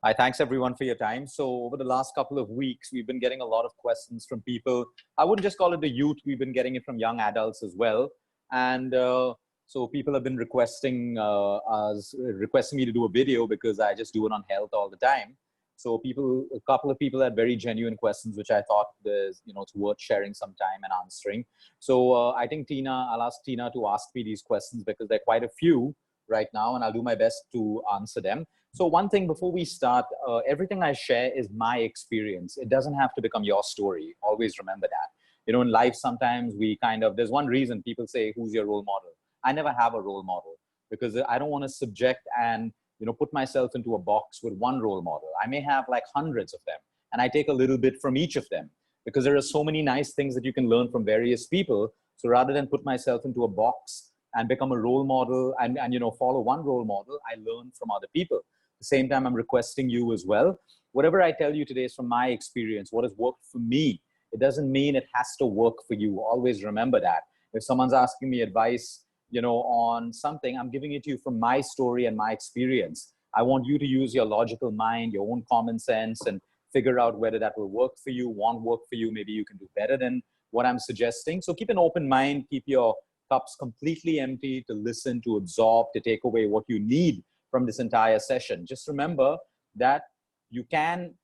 Hi, thanks everyone for your time. So over the last couple of weeks, we've been getting a lot of questions from people. I wouldn't just call it the youth. We've been getting it from young adults as well. And so people have been requesting me to do a video because I just do it on health all the time. So a couple of people had very genuine questions, which I thought it's worth sharing some time and answering. So I think I'll ask Tina to ask me these questions because there are quite a few right now, and I'll do my best to answer them. So one thing before we start, everything I share is my experience. It doesn't have to become your story. Always remember that. In life, sometimes there's one reason people say, who's your role model? I never have a role model because I don't want to subject and, put myself into a box with one role model. I may have like hundreds of them, and I take a little bit from each of them because there are so many nice things that you can learn from various people. So rather than put myself into a box and become a role model and follow one role model, I learn from other people. At the same time, I'm requesting you as well. Whatever I tell you today is from my experience, what has worked for me. It doesn't mean it has to work for you. Always remember that. If someone's asking me advice, on something, I'm giving it to you from my story and my experience. I want you to use your logical mind, your own common sense, and figure out whether that will work for you, won't work for you. Maybe you can do better than what I'm suggesting. So keep an open mind, keep your cups completely empty to listen, to absorb, to take away what you need from this entire session. Just remember that you can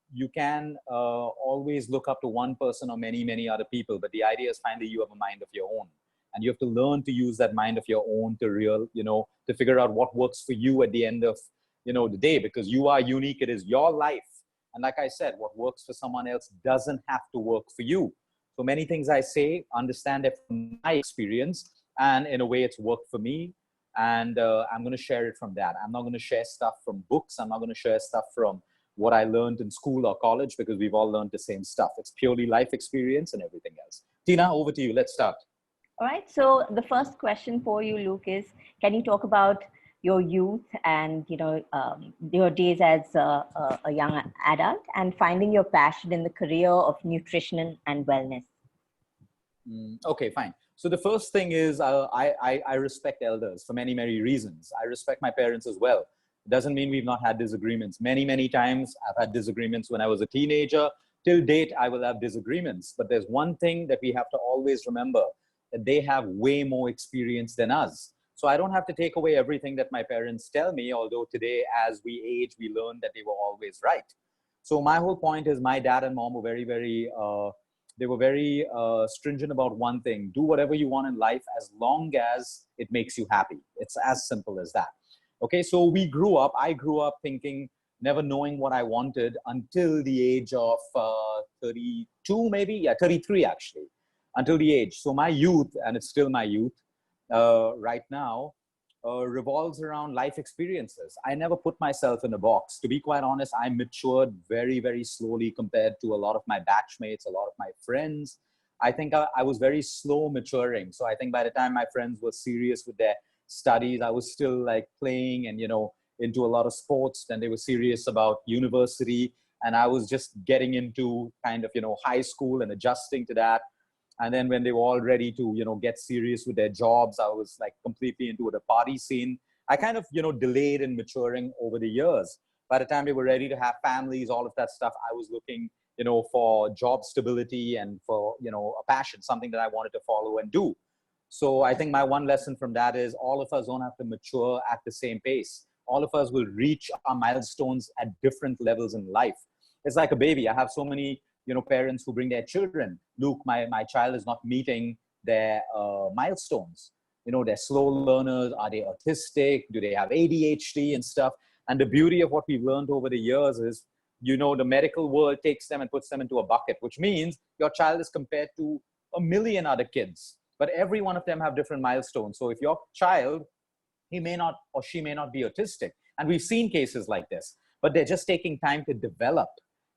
always look up to one person or many other people, but the idea is finally you have a mind of your own, and you have to learn to use that mind of your own to figure out what works for you at the end of the day, because you are unique. It is your life, and like I said, what works for someone else doesn't have to work for you. So many things I say, understand it from my experience, and in a way it's worked for me, and I'm going to share it from that. I'm not going to share stuff from books. I'm not going to share stuff from what I learned in school or college, because we've all learned the same stuff. It's purely life experience and everything else. Tina, over to you. Let's start. All right. So the first question for you, Luke, is can you talk about your youth and your days as a young adult and finding your passion in the career of nutrition and wellness? Okay, fine. So the first thing is I respect elders for many reasons. I respect my parents as well. It doesn't mean we've not had disagreements. Many times I've had disagreements when I was a teenager. Till date, I will have disagreements. But there's one thing that we have to always remember, that they have way more experience than us. So I don't have to take away everything that my parents tell me, although today, as we age, we learn that they were always right. So my whole point is my dad and mom were very stringent about one thing: do whatever you want in life as long as it makes you happy. It's as simple as that. Okay, so I grew up thinking, never knowing what I wanted until the age of 32, maybe, yeah, 33 actually, until the age. So my youth, and it's still my youth right now, revolves around life experiences. I never put myself in a box. To be quite honest, I matured very slowly compared to a lot of my batchmates, a lot of my friends. I think I was very slow maturing. So I think by the time my friends were serious with their studies, I was still like playing and, into a lot of sports. Then they were serious about university. And I was just getting into kind of, high school and adjusting to that. And then when they were all ready to, get serious with their jobs, I was like completely into the party scene. I kind of, delayed in maturing over the years. By the time they were ready to have families, all of that stuff, I was looking, for job stability and for, a passion, something that I wanted to follow and do. So I think my one lesson from that is all of us don't have to mature at the same pace. All of us will reach our milestones at different levels in life. It's like a baby. I have so many parents who bring their children. Luke, my child is not meeting their milestones. They're slow learners. Are they autistic? Do they have ADHD and stuff? And the beauty of what we've learned over the years is, the medical world takes them and puts them into a bucket, which means your child is compared to a million other kids, but every one of them have different milestones. So if your child, he may not or she may not be autistic, and we've seen cases like this, but they're just taking time to develop.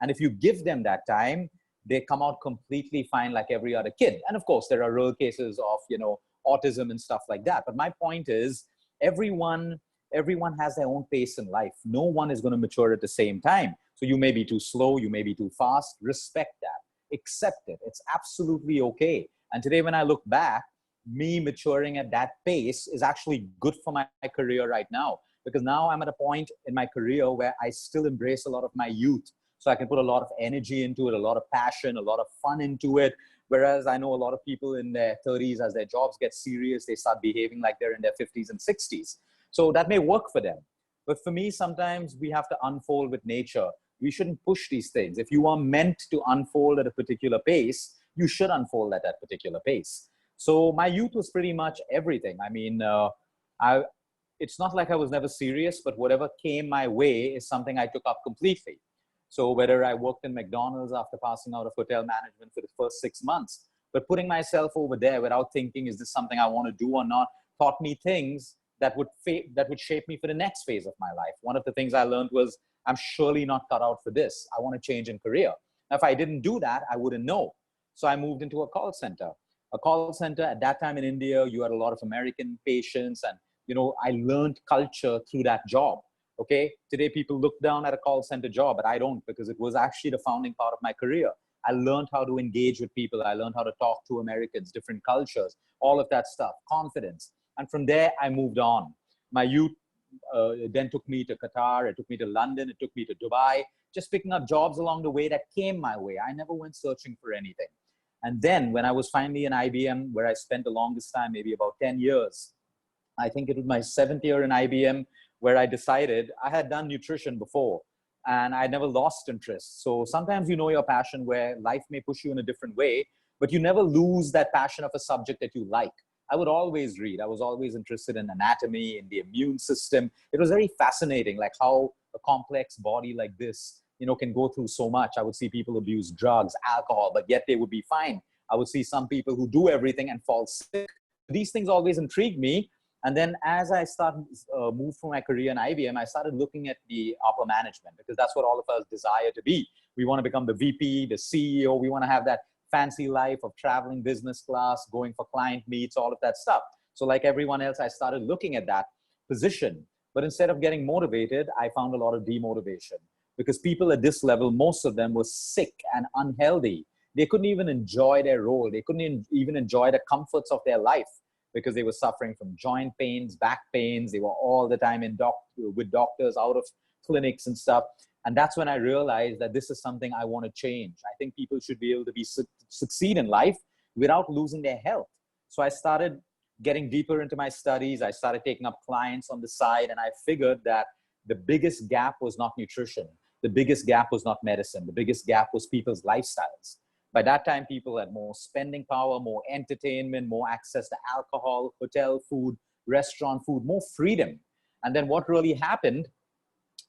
And if you give them that time, they come out completely fine like every other kid. And of course, there are real cases of, autism and stuff like that. But my point is, everyone has their own pace in life. No one is going to mature at the same time. So you may be too slow, you may be too fast. Respect that. Accept it. It's absolutely okay. And today, when I look back, me maturing at that pace is actually good for my career right now. because now I'm at a point in my career where I still embrace a lot of my youth. So I can put a lot of energy into it, a lot of passion, a lot of fun into it. Whereas I know a lot of people in their 30s, as their jobs get serious, they start behaving like they're in their 50s and 60s. So that may work for them. But for me, sometimes we have to unfold with nature. We shouldn't push these things. If you are meant to unfold at a particular pace, you should unfold at that particular pace. So my youth was pretty much everything. I mean, I, it's not like I was never serious, but whatever came my way is something I took up completely. So whether I worked in McDonald's after passing out of hotel management for the first 6 months, but putting myself over there without thinking, is this something I want to do or not, taught me things that would shape me for the next phase of my life. One of the things I learned was, I'm surely not cut out for this. I want to change in career. Now, if I didn't do that, I wouldn't know. So I moved into a call center. A call center at that time in India, you had a lot of American patients, and I learned culture through that job. Okay, today people look down at a call center job, but I don't, because it was actually the founding part of my career. I learned how to engage with people. I learned how to talk to Americans, different cultures, all of that stuff, confidence. And from there, I moved on. My youth then took me to Qatar, it took me to London, it took me to Dubai, just picking up jobs along the way that came my way. I never went searching for anything. And then when I was finally in IBM, where I spent the longest time, maybe about 10 years, I think it was my 7th year in IBM, where I decided I had done nutrition before and I never lost interest. So sometimes you know your passion where life may push you in a different way, but you never lose that passion of a subject that you like. I would always read. I was always interested in anatomy, in the immune system. It was very fascinating, like how a complex body like this, can go through so much. I would see people abuse drugs, alcohol, but yet they would be fine. I would see some people who do everything and fall sick. These things always intrigued me. And then as I started moved from my career in IBM, I started looking at the upper management, because that's what all of us desire to be. We want to become the VP, the CEO. We want to have that fancy life of traveling business class, going for client meets, all of that stuff. So like everyone else, I started looking at that position. But instead of getting motivated, I found a lot of demotivation, because people at this level, most of them were sick and unhealthy. They couldn't even enjoy their role. They couldn't even enjoy the comforts of their life, because they were suffering from joint pains, back pains. They were all the time with doctors, out of clinics and stuff. And that's when I realized that this is something I want to change. I think people should be able to succeed in life without losing their health. So I started getting deeper into my studies. I started taking up clients on the side, and I figured that the biggest gap was not nutrition. The biggest gap was not medicine. The biggest gap was people's lifestyles. By that time, people had more spending power, more entertainment, more access to alcohol, hotel food, restaurant food, more freedom. And then what really happened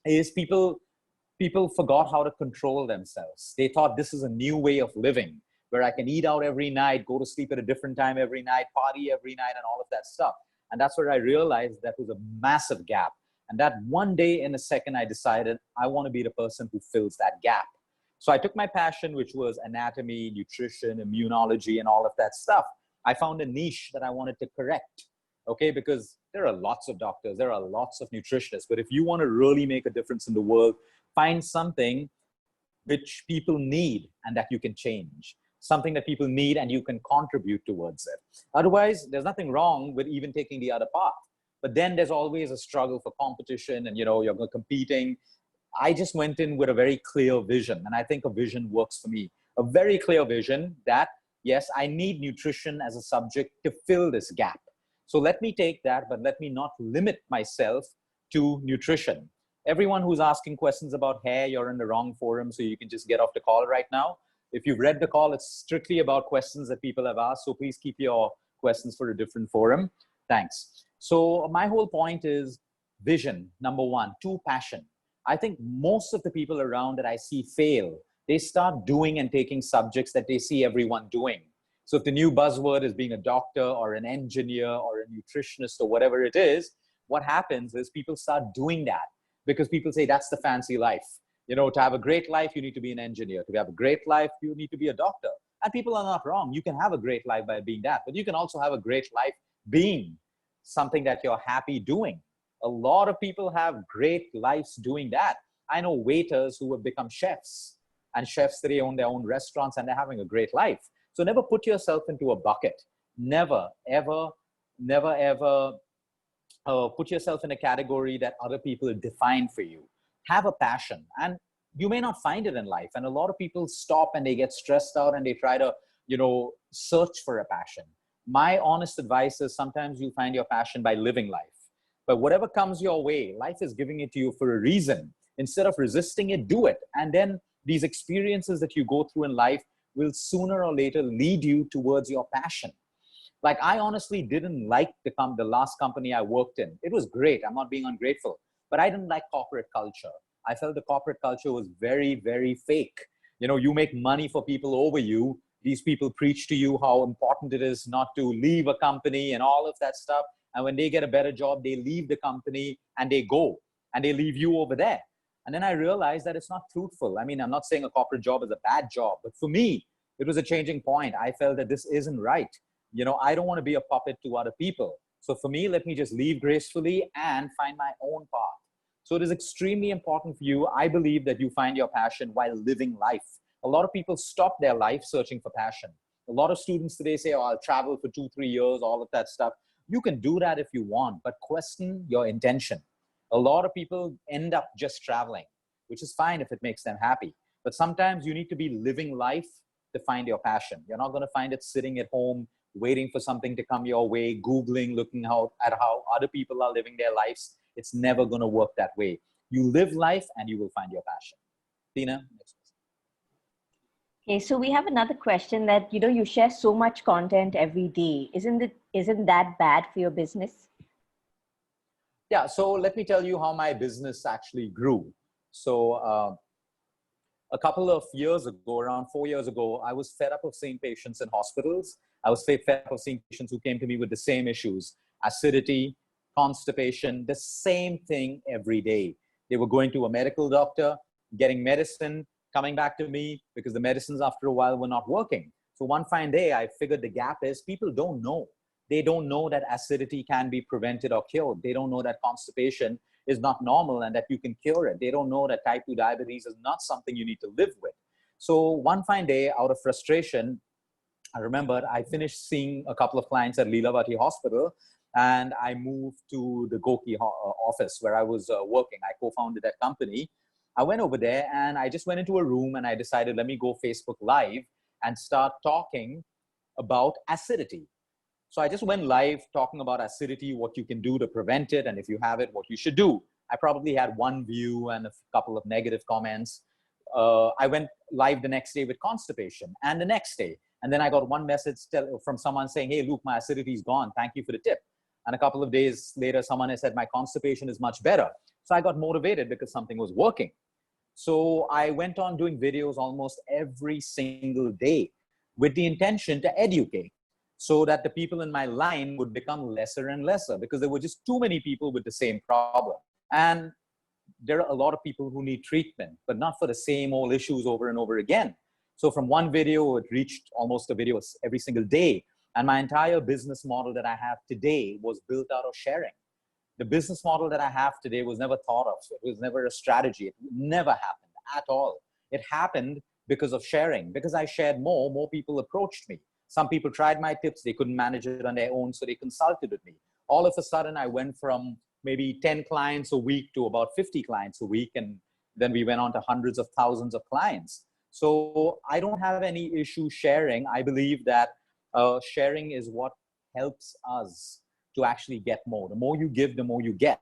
is people forgot how to control themselves. They thought this is a new way of living, where I can eat out every night, go to sleep at a different time every night, party every night, and all of that stuff. And that's where I realized that was a massive gap. And that one day in a second, I decided I want to be the person who fills that gap. So I took my passion, which was anatomy, nutrition, immunology, and all of that stuff. I found a niche that I wanted to correct, okay? Because there are lots of doctors, there are lots of nutritionists, but if you want to really make a difference in the world, find something which people need and that you can change. Something that people need and you can contribute towards it. Otherwise, there's nothing wrong with even taking the other path. But then there's always a struggle for competition, and you're competing. I just went in with a very clear vision, and I think a vision works for me. A very clear vision that, yes, I need nutrition as a subject to fill this gap. So let me take that, but let me not limit myself to nutrition. Everyone who's asking questions about hair, you're in the wrong forum, so you can just get off the call right now. If you've read the call, it's strictly about questions that people have asked, so please keep your questions for a different forum. Thanks. So my whole point is vision, number one. Two, passion. I think most of the people around that I see fail. They start doing and taking subjects that they see everyone doing. So if the new buzzword is being a doctor or an engineer or a nutritionist or whatever it is, what happens is people start doing that because people say that's the fancy life. To have a great life, you need to be an engineer. To have a great life, you need to be a doctor. And people are not wrong. You can have a great life by being that, but you can also have a great life being something that you're happy doing. A lot of people have great lives doing that. I know waiters who have become chefs, and chefs, they own their own restaurants and they're having a great life. So never put yourself into a bucket. Never, ever, never, ever put yourself in a category that other people define for you. Have a passion, and you may not find it in life. And a lot of people stop and they get stressed out and they try to, search for a passion. My honest advice is sometimes you find your passion by living life. But whatever comes your way, life is giving it to you for a reason. Instead of resisting it, do it. And then these experiences that you go through in life will sooner or later lead you towards your passion. Like, I honestly didn't like the last company I worked in. It was great. I'm not being ungrateful, but I didn't like corporate culture. I felt the corporate culture was very, very fake. You make money for people over you. These people preach to you how important it is not to leave a company and all of that stuff. And when they get a better job, they leave the company and they go and they leave you over there. And then I realized that it's not truthful. I mean, I'm not saying a corporate job is a bad job, but for me, it was a changing point. I felt that this isn't right. I don't want to be a puppet to other people. So for me, let me just leave gracefully and find my own path. So it is extremely important for you. I believe that you find your passion while living life. A lot of people stop their life searching for passion. A lot of students today say, oh, I'll travel for 2-3 years, all of that stuff. You can do that if you want, but question your intention. A lot of people end up just traveling, which is fine if it makes them happy. But sometimes you need to be living life to find your passion. You're not going to find it sitting at home, waiting for something to come your way, Googling, looking at how other people are living their lives. It's never going to work that way. You live life and you will find your passion. Tina, next question. Okay, so we have another question that, you share so much content every day. Isn't that bad for your business? Yeah, so let me tell you how my business actually grew. So a couple of years ago, around 4 years ago, I was fed up of seeing patients in hospitals. I was fed up of seeing patients who came to me with the same issues: acidity, constipation, the same thing every day. They were going to a medical doctor, getting medicine, coming back to me because the medicines after a while were not working. So one fine day, I figured the gap is people don't know. They don't know that acidity can be prevented or cured. They don't know that constipation is not normal and that you can cure it. They don't know that type 2 diabetes is not something you need to live with. So one fine day, out of frustration, I remember I finished seeing a couple of clients at Leelavati Hospital, and I moved to the Goki office where I was working. I co-founded that company. I went over there and I just went into a room and I decided, let me go Facebook Live and start talking about acidity. So I just went live talking about acidity, what you can do to prevent it, and if you have it, what you should do. I probably had 1 view and a couple of negative comments. I went live the next day with constipation, and the next day. And then I got one message from someone saying, hey, Luke, my acidity is gone. Thank you for the tip. And a couple of days later, someone has said, my constipation is much better. So I got motivated because something was working. So I went on doing videos almost every single day with the intention to educate, so that the people in my line would become lesser and lesser because there were just too many people with the same problem. And there are a lot of people who need treatment, but not for the same old issues over and over again. So from one video, it reached almost a video every single day. And my entire business model that I have today was built out of sharing. The business model that I have today was never thought of. It was never a strategy. It never happened at all. It happened because of sharing. Because I shared more people approached me. Some people tried my tips. They couldn't manage it on their own, so they consulted with me. All of a sudden, I went from maybe 10 clients a week to about 50 clients a week. And then we went on to hundreds of thousands of clients. So I don't have any issue sharing. I believe that sharing is what helps us to actually get more. The more you give, the more you get.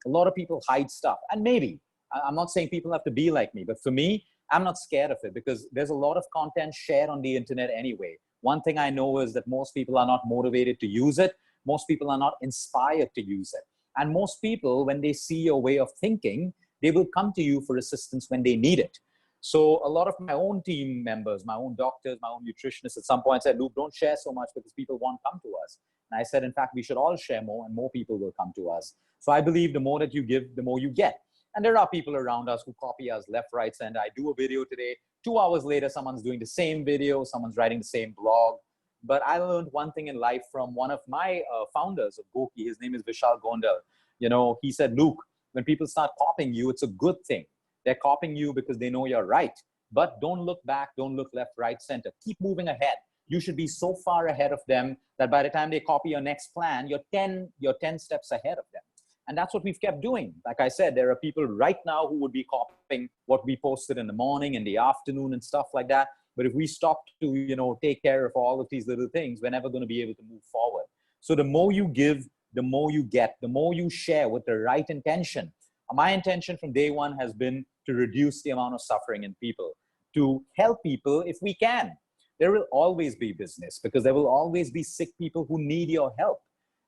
A lot of people hide stuff. And maybe, I'm not saying people have to be like me, but for me, I'm not scared of it because there's a lot of content shared on the internet anyway. One thing I know is that most people are not motivated to use it. Most people are not inspired to use it. And most people, when they see your way of thinking, they will come to you for assistance when they need it. So a lot of my own team members, my own doctors, my own nutritionists at some point said, Luke, don't share so much because people won't come to us. And I said, in fact, we should all share more and more people will come to us. So I believe the more that you give, the more you get. And there are people around us who copy us left, right, center. I do a video today. 2 hours later, someone's doing the same video. Someone's writing the same blog. But I learned one thing in life from one of my founders of Goki. His name is Vishal Gondal. You know, he said, Luke, when people start copying you, it's a good thing. They're copying you because they know you're right. But don't look back. Don't look left, right, center. Keep moving ahead. You should be so far ahead of them that by the time they copy your next plan, you're 10 steps ahead of them. And that's what we've kept doing. Like I said, there are people right now who would be copying what we posted in the morning, in the afternoon, and stuff like that. But if we stop to, take care of all of these little things, we're never going to be able to move forward. So the more you give, the more you get, the more you share with the right intention. My intention from day one has been to reduce the amount of suffering in people, to help people if we can. There will always be business because there will always be sick people who need your help.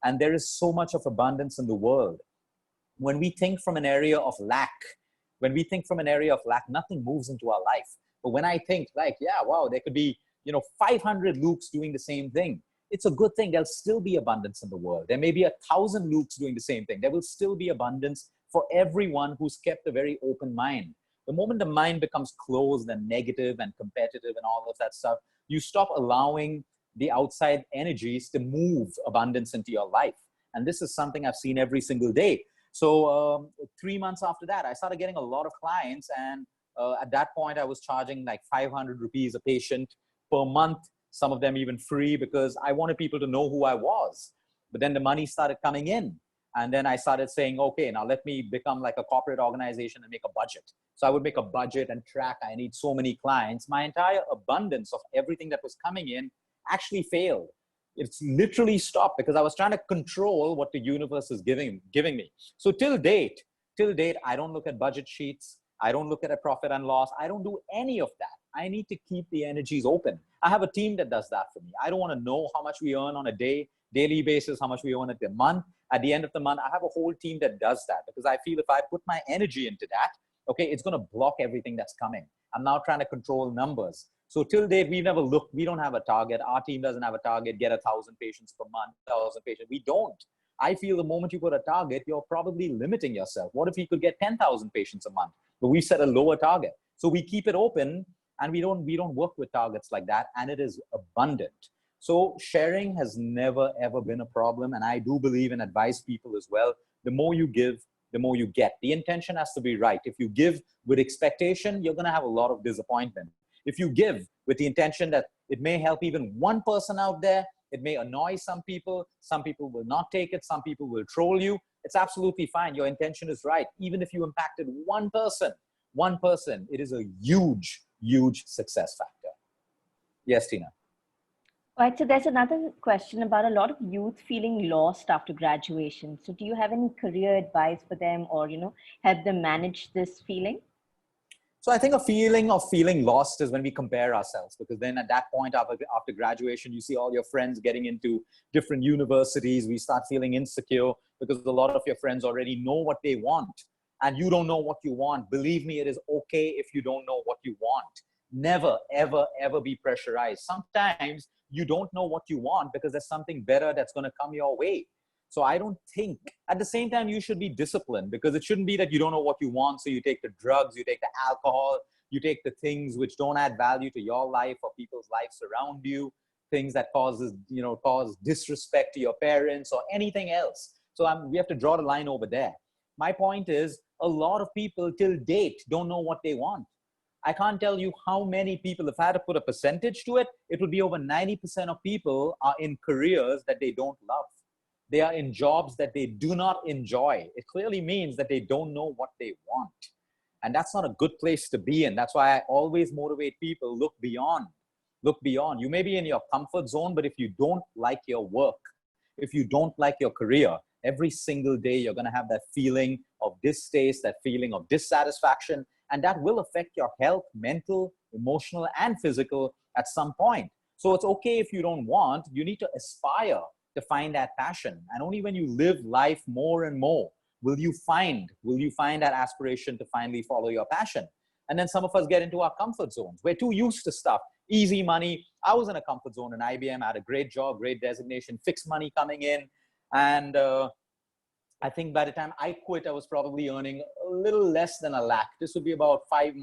And there is so much of abundance in the world. When we think from an area of lack, nothing moves into our life. But when I think like, yeah, wow, there could be, 500 Lukes doing the same thing. It's a good thing. There'll still be abundance in the world. There may be 1,000 Lukes doing the same thing. There will still be abundance for everyone who's kept a very open mind. The moment the mind becomes closed and negative and competitive and all of that stuff, you stop allowing the outside energies to move abundance into your life. And this is something I've seen every single day. So 3 months after that, I started getting a lot of clients. And at that point, I was charging like 500 rupees a patient per month, some of them even free, because I wanted people to know who I was. But then the money started coming in. And then I started saying, okay, now let me become like a corporate organization and make a budget. So I would make a budget and track, I need so many clients. My entire abundance of everything that was coming in actually failed. It's literally stopped because I was trying to control what the universe is giving me. So till date, I don't look at budget sheets. I don't look at a profit and loss. I don't do any of that. I need to keep the energies open. I have a team that does that for me. I don't want to know how much we earn on a daily basis, how much we earn at the month. At the end of the month, I have a whole team that does that because I feel if I put my energy into that, okay, it's going to block everything that's coming. I'm now trying to control numbers. So till date, we've never looked, we don't have a target. Our team doesn't have a target, get 1,000 patients per month, 1,000 patients. We don't. I feel the moment you put a target, you're probably limiting yourself. What if you could get 10,000 patients a month? But we set a lower target. So we keep it open and we don't work with targets like that. And it is abundant. So sharing has never, ever been a problem. And I do believe and advise people as well. The more you give, the more you get. The intention has to be right. If you give with expectation, you're going to have a lot of disappointment. If you give with the intention that it may help even one person out there, it may annoy some people will not take it, some people will troll you. It's absolutely fine. Your intention is right. Even if you impacted one person, it is a huge, huge success factor. Yes, Tina. Right, so there's another question about a lot of youth feeling lost after graduation. So do you have any career advice for them or, help them manage this feeling? So I think a feeling of feeling lost is when we compare ourselves, because then at that point after graduation, you see all your friends getting into different universities. We start feeling insecure because a lot of your friends already know what they want and you don't know what you want. Believe me, it is okay if you don't know what you want. Never, ever, ever be pressurized. Sometimes you don't know what you want because there's something better that's going to come your way. So I don't think, at the same time, you should be disciplined, because it shouldn't be that you don't know what you want. So you take the drugs, you take the alcohol, you take the things which don't add value to your life or people's lives around you, things that cause disrespect to your parents or anything else. So we have to draw the line over there. My point is, a lot of people till date don't know what they want. I can't tell you how many people, if I had to put a percentage to it, it would be over 90% of people are in careers that they don't love. They are in jobs that they do not enjoy. It clearly means that they don't know what they want. And that's not a good place to be in. That's why I always motivate people, look beyond. Look beyond. You may be in your comfort zone, but if you don't like your work, if you don't like your career, every single day you're going to have that feeling of distaste, that feeling of dissatisfaction, and that will affect your health, mental, emotional, and physical at some point. So it's okay if you don't want. You need to aspire to find that passion. And only when you live life more and more will you find that aspiration to finally follow your passion. And then some of us get into our comfort zones. We're too used to stuff. Easy money. I was in a comfort zone in IBM. I had a great job, great designation, fixed money coming in. And I think by the time I quit, I was probably earning a little less than 1 lakh. This would be about 5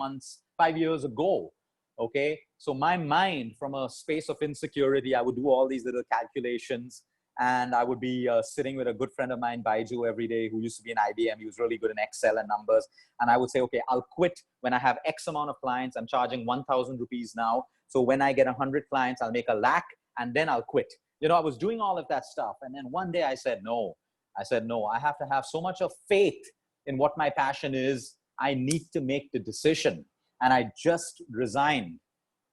years ago. Okay. So my mind, from a space of insecurity, I would do all these little calculations. And I would be sitting with a good friend of mine, Baiju, every day, who used to be in IBM. He was really good in Excel and numbers. And I would say, okay, I'll quit when I have X amount of clients. I'm charging 1,000 rupees now. So when I get 100 clients, I'll make 1 lakh and then I'll quit. I was doing all of that stuff. And then one day I said, no, I said, no, I have to have so much of faith in what my passion is. I need to make the decision. And I just resigned.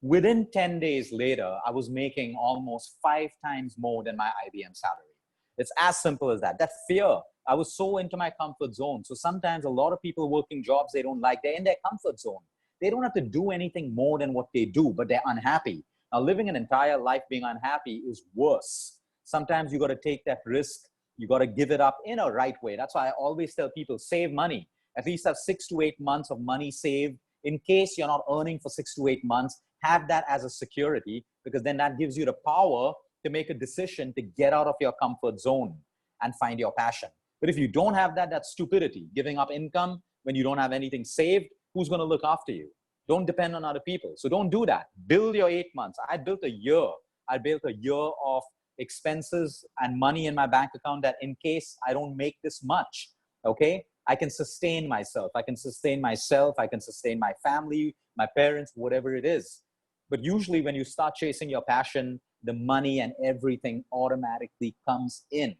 Within 10 days later, I was making almost 5 times more than my IBM salary. It's as simple as that. That fear, I was so into my comfort zone. So sometimes a lot of people working jobs they don't like, they're in their comfort zone. They don't have to do anything more than what they do, but they're unhappy. Now, living an entire life being unhappy is worse. Sometimes you got to take that risk. You got to give it up in a right way. That's why I always tell people, save money. At least have 6 to 8 months of money saved. In case you're not earning for 6 to 8 months, have that as a security, because then that gives you the power to make a decision to get out of your comfort zone and find your passion. But if you don't have that, that's stupidity. Giving up income when you don't have anything saved, who's going to look after you? Don't depend on other people. So don't do that. Build your 8 months. I built a year. I built a year of expenses and money in my bank account that in case I don't make this much, okay, I can sustain myself. I can sustain myself. I can sustain my family, my parents, whatever it is. But usually when you start chasing your passion, the money and everything automatically comes in,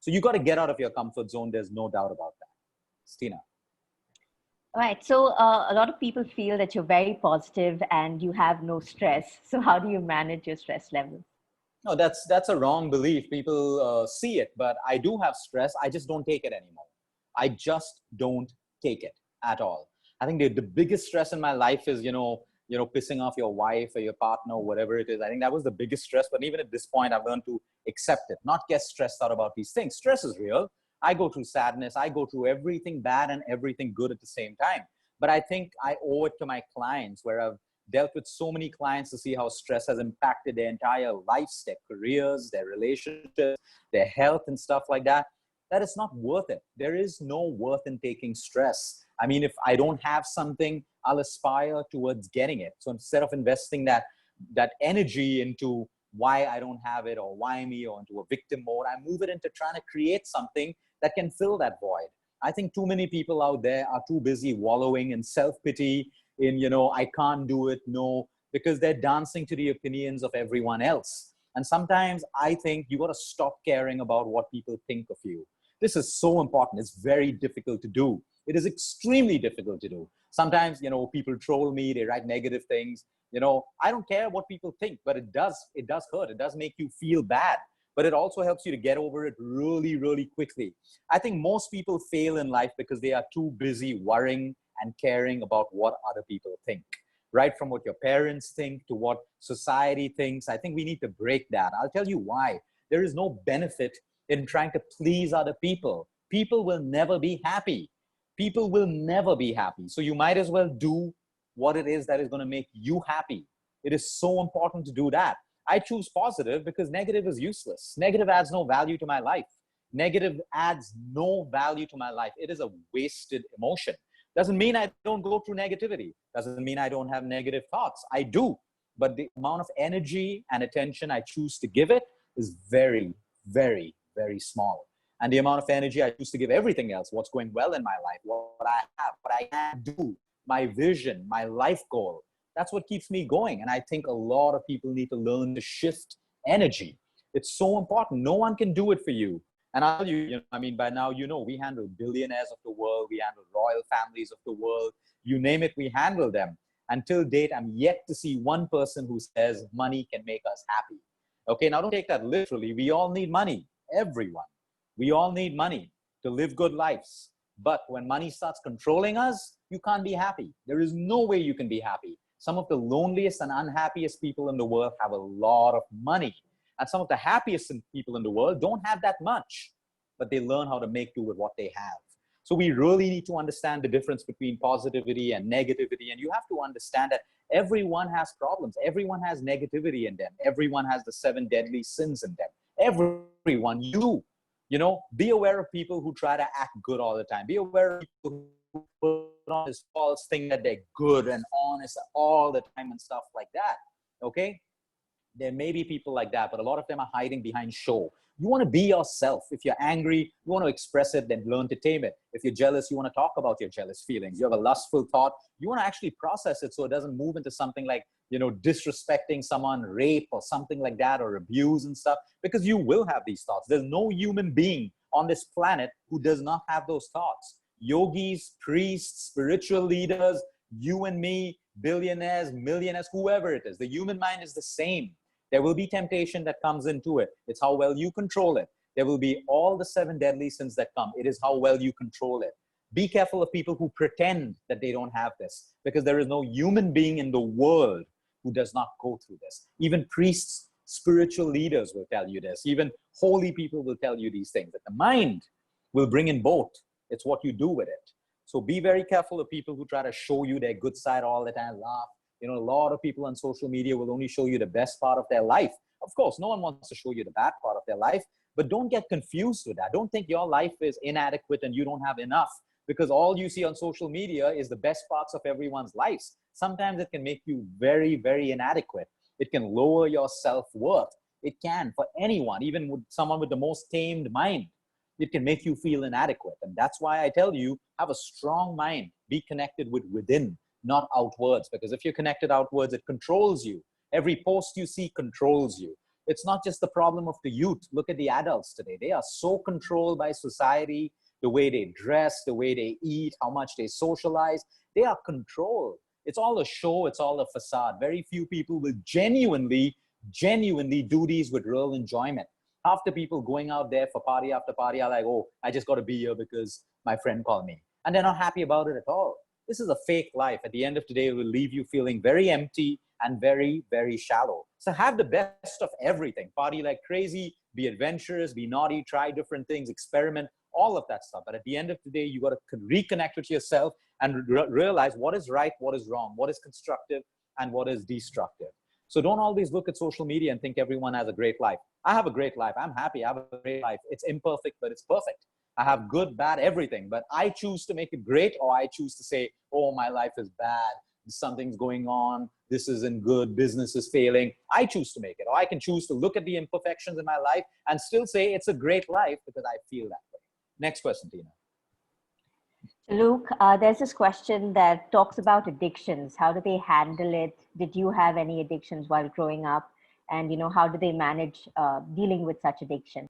So you got to get out of your comfort zone. There's no doubt about that. Stina. Right. So a lot of people feel that you're very positive and you have no stress. So how do you manage your stress levels? No, that's a wrong belief. People see it, but I do have stress. I just don't take it anymore. I just don't take it at all. I think the biggest stress in my life is, pissing off your wife or your partner, whatever it is. I think that was the biggest stress. But even at this point, I've learned to accept it, not get stressed out about these things. Stress is real. I go through sadness. I go through everything bad and everything good at the same time. But I think I owe it to my clients, where I've dealt with so many clients, to see how stress has impacted their entire lives, their careers, their relationships, their health and stuff like that, that it's not worth it. There is no worth in taking stress. I mean, if I don't have something, I'll aspire towards getting it. So instead of investing that energy into why I don't have it or why me or into a victim mode, I move it into trying to create something that can fill that void. I think too many people out there are too busy wallowing in self-pity, in, I can't do it, no, because they're dancing to the opinions of everyone else. And sometimes I think you got to stop caring about what people think of you. This is so important. It's very difficult to do. It is extremely difficult to do. Sometimes, people troll me, they write negative things. I don't care what people think, but it does hurt. It does make you feel bad, but it also helps you to get over it really, really quickly. I think most people fail in life because they are too busy worrying and caring about what other people think, right? From what your parents think to what society thinks. I think we need to break that. I'll tell you why. There is no benefit in trying to please other people. People will never be happy. People will never be happy. So you might as well do what it is that is going to make you happy. It is so important to do that. I choose positive because negative is useless. Negative adds no value to my life. Negative adds no value to my life. It is a wasted emotion. Doesn't mean I don't go through negativity. Doesn't mean I don't have negative thoughts. I do. But the amount of energy and attention I choose to give it is very, very, very small. And the amount of energy I choose to give everything else, what's going well in my life, what I have, what I can do, my vision, my life goal, that's what keeps me going. And I think a lot of people need to learn to shift energy. It's so important. No one can do it for you. And I'll tell you, by now, we handle billionaires of the world. We handle royal families of the world. You name it, we handle them. Until date, I'm yet to see one person who says money can make us happy. Okay, now don't take that literally. We all need money, everyone. We all need money to live good lives. But when money starts controlling us, you can't be happy. There is no way you can be happy. Some of the loneliest and unhappiest people in the world have a lot of money. And some of the happiest people in the world don't have that much, but they learn how to make do with what they have. So we really need to understand the difference between positivity and negativity. And you have to understand that everyone has problems. Everyone has negativity in them. Everyone has the 7 deadly sins in them. Everyone, be aware of people who try to act good all the time. Be aware of people who put on this false thing that they're good and honest all the time and stuff like that. Okay? There may be people like that, but a lot of them are hiding behind show. You want to be yourself. If you're angry, you want to express it, then learn to tame it. If you're jealous, you want to talk about your jealous feelings. You have a lustful thought, you want to actually process it so it doesn't move into something like, disrespecting someone, rape or something like that, or abuse and stuff, because you will have these thoughts. There's no human being on this planet who does not have those thoughts. Yogis, priests, spiritual leaders, you and me, billionaires, millionaires, whoever it is, the human mind is the same. There will be temptation that comes into it. It's how well you control it. There will be all the 7 deadly sins that come. It is how well you control it. Be careful of people who pretend that they don't have this, because there is no human being in the world who does not go through this. Even priests, spiritual leaders will tell you this. Even holy people will tell you these things, that the mind will bring in both. It's what you do with it. So be very careful of people who try to show you their good side all the time, laugh. A lot of people on social media will only show you the best part of their life. Of course, no one wants to show you the bad part of their life, but don't get confused with that. Don't think your life is inadequate and you don't have enough, because all you see on social media is the best parts of everyone's lives. Sometimes it can make you very, very inadequate. It can lower your self-worth. It can, for anyone, even with someone with the most tamed mind. It can make you feel inadequate. And that's why I tell you, have a strong mind. Be connected with within, not outwards. Because if you're connected outwards, it controls you. Every post you see controls you. It's not just the problem of the youth. Look at the adults today. They are so controlled by society, the way they dress, the way they eat, how much they socialize. They are controlled. It's all a show. It's all a facade. Very few people will genuinely do these with real enjoyment. Half the people going out there for party after party are like, oh, I just got to be here because my friend called me. And they're not happy about it at all. This is a fake life. At the end of the day, it will leave you feeling very empty and very, very shallow. So have the best of everything. Party like crazy, be adventurous, be naughty, try different things, experiment, all of that stuff. But at the end of the day, you got to reconnect with yourself and realize what is right, what is wrong, what is constructive, and what is destructive. So don't always look at social media and think everyone has a great life. I have a great life. I'm happy. I have a great life. It's imperfect, but it's perfect. I have good, bad, everything. But I choose to make it great, or I choose to say, oh, my life is bad. Something's going on. This isn't good. Business is failing. I choose to make it. Or I can choose to look at the imperfections in my life and still say it's a great life because I feel that way. Next question, Tina. Luke, there's this question that talks about addictions. How do they handle it? Did you have any addictions while growing up? And, how do they manage dealing with such addiction?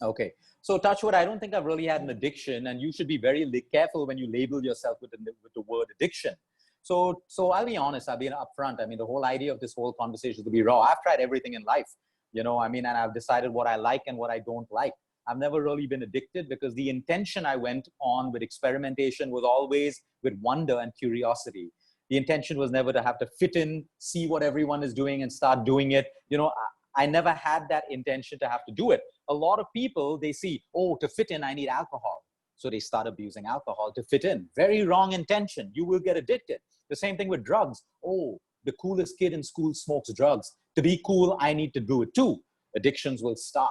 Okay. So touch wood, I don't think I've really had an addiction, and you should be very careful when you label yourself with the word addiction. So I'll be honest, I'll be upfront. I mean, the whole idea of this whole conversation is to be raw. I've tried everything in life, and I've decided what I like and what I don't like. I've never really been addicted because the intention I went on with experimentation was always with wonder and curiosity. The intention was never to have to fit in, see what everyone is doing and start doing it. I never had that intention to have to do it. A lot of people, they see, oh, to fit in, I need alcohol. So they start abusing alcohol to fit in. Very wrong intention. You will get addicted. The same thing with drugs. Oh, the coolest kid in school smokes drugs. To be cool, I need to do it too. Addictions will start.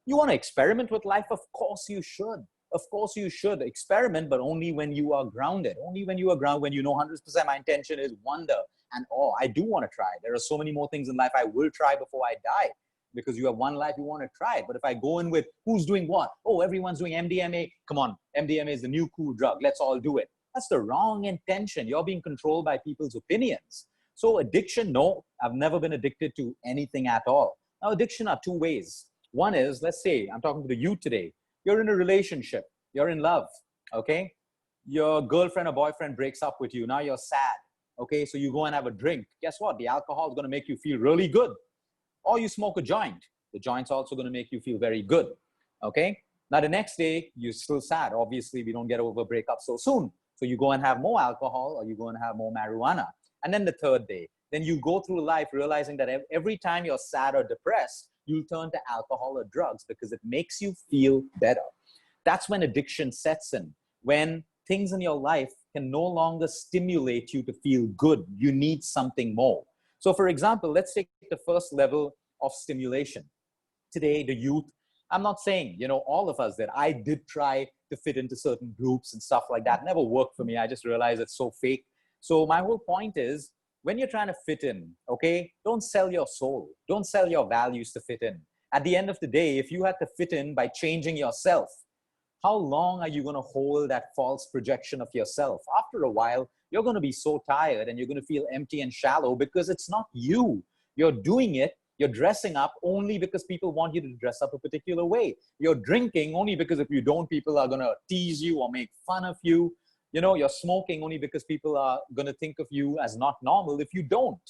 You want to experiment with life? Of course you should. Of course you should experiment, but only when you are grounded. Only when you are grounded, when you know 100% my intention is wonder and awe. I do want to try. There are so many more things in life I will try before I die, because you have one life, you want to try it. But if I go in with who's doing what? Oh, everyone's doing MDMA. Come on, MDMA is the new cool drug. Let's all do it. That's the wrong intention. You're being controlled by people's opinions. So addiction, no, I've never been addicted to anything at all. Now, addiction are two ways. One is, let's say, I'm talking to the youth today. You're in a relationship. You're in love, okay? Your girlfriend or boyfriend breaks up with you. Now you're sad, okay? So you go and have a drink. Guess what? The alcohol is going to make you feel really good. Or you smoke a joint. The joint's also going to make you feel very good, okay? Now the next day, you're still sad. Obviously, we don't get over breakup so soon. So you go and have more alcohol, or you go and have more marijuana. And then the third day, then you go through life realizing that every time you're sad or depressed, you'll turn to alcohol or drugs because it makes you feel better. That's when addiction sets in. When things in your life can no longer stimulate you to feel good, you need something more. So for example, let's take the first level of stimulation. Today, the youth, I'm not saying, all of us, that I did try to fit into certain groups and stuff like that. Never worked for me. I just realized it's so fake. So my whole point is, when you're trying to fit in, okay, don't sell your soul. Don't sell your values to fit in. At the end of the day, if you had to fit in by changing yourself, how long are you going to hold that false projection of yourself? After a while, you're going to be so tired and you're going to feel empty and shallow because it's not you. You're doing it. You're dressing up only because people want you to dress up a particular way. You're drinking only because if you don't, people are going to tease you or make fun of you. You know, you're smoking only because people are going to think of you as not normal if you don't.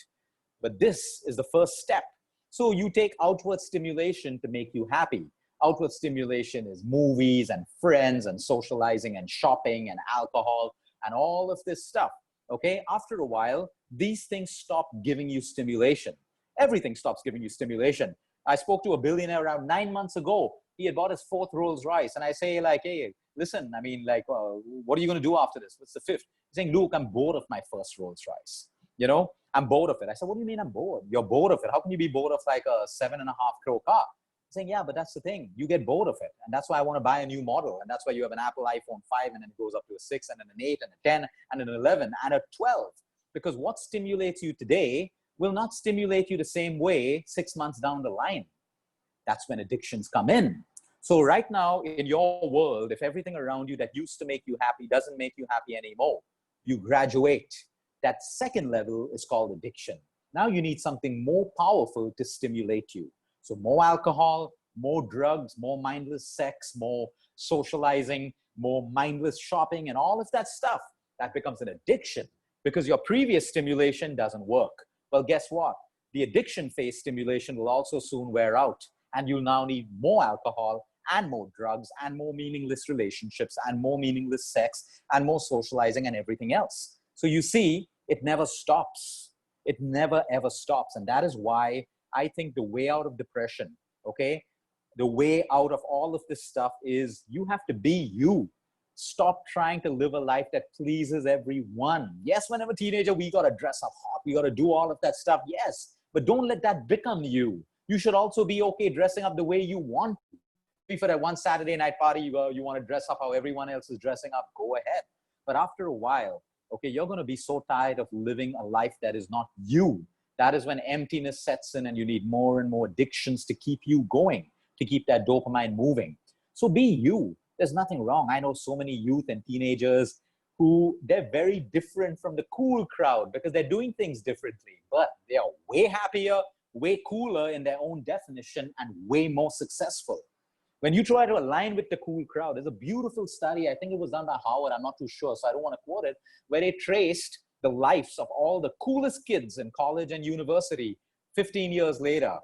But this is the first step. So you take outward stimulation to make you happy. Outward stimulation is movies and friends and socializing and shopping and alcohol and all of this stuff. Okay, after a while, these things stop giving you stimulation. Everything stops giving you stimulation. I spoke to a billionaire around 9 months ago. He had bought his fourth Rolls Royce. And I say like, hey, listen, I mean, like, what are you going to do after this? What's the fifth? He's saying, Luke, I'm bored of my first Rolls Royce. You know, I'm bored of it. I said, what do you mean I'm bored? You're bored of it. How can you be bored of like a 7.5 crore car? Saying, yeah, but that's the thing. You get bored of it. And that's why I want to buy a new model. And that's why you have an Apple iPhone 5 and then it goes up to a 6 and then an 8 and a 10 and an 11 and a 12. Because what stimulates you today will not stimulate you the same way 6 months down the line. That's when addictions come in. So right now in your world, if everything around you that used to make you happy doesn't make you happy anymore, you graduate. That second level is called addiction. Now you need something more powerful to stimulate you. So more alcohol, more drugs, more mindless sex, more socializing, more mindless shopping, and all of that stuff, that becomes an addiction because your previous stimulation doesn't work. Well, guess what? The addiction phase stimulation will also soon wear out, and you'll now need more alcohol and more drugs and more meaningless relationships and more meaningless sex and more socializing and everything else. So you see, it never stops. It never ever stops. And that is why I think the way out of depression, okay, the way out of all of this stuff is you have to be you. Stop trying to live a life that pleases everyone. Yes, whenever a teenager, we got to dress up hot. We got to do all of that stuff. Yes, but don't let that become you. You should also be okay dressing up the way you want to. If for that one Saturday night party, you want to dress up how everyone else is dressing up, go ahead. But after a while, okay, you're going to be so tired of living a life that is not you. That is when emptiness sets in and you need more and more addictions to keep you going, to keep that dopamine moving. So be you. There's nothing wrong. I know so many youth and teenagers who they're very different from the cool crowd because they're doing things differently, but they are way happier, way cooler in their own definition and way more successful. When you try to align with the cool crowd, there's a beautiful study, I think it was done by Howard, I'm not too sure, so I don't want to quote it, where they traced the lives of all the coolest kids in college and university 15 years later.